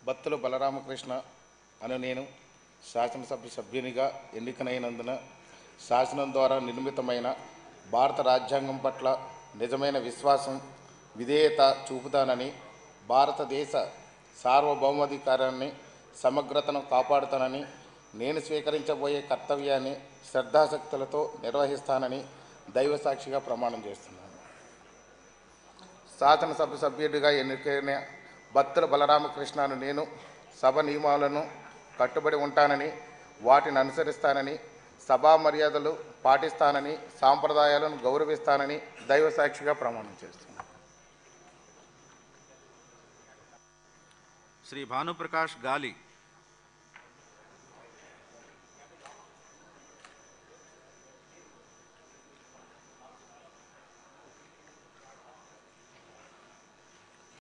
బత్తుల బలరామకృష్ణ అను నేను శాసనసభ సభ్యునిగా ఎన్నికైనందున శాసనం ద్వారా నిర్మితమైన భారత రాజ్యాంగం పట్ల నిజమైన విశ్వాసం, విధేయత చూపుతానని, భారతదేశ సార్వభౌమాధికారాన్ని, సమగ్రతను కాపాడుతానని, నేను స్వీకరించబోయే కర్తవ్యాన్ని శ్రద్ధాశక్తులతో నిర్వహిస్తానని దైవసాక్షిగా ప్రమాణం చేస్తున్నాను. శాసనసభ సభ్యుడిగా ఎన్నికైన బత్తుల బలరామకృష్ణ అను నేను సభ నియమాలను కట్టుబడి ఉంటానని, వాటిని అనుసరిస్తానని, సభా మర్యాదలు పాటిస్తానని, సాంప్రదాయాలను గౌరవిస్తానని దైవసాక్షిగా ప్రమాణం చేస్తున్నాను. శ్రీ భానుప్రకాష్ గాలి.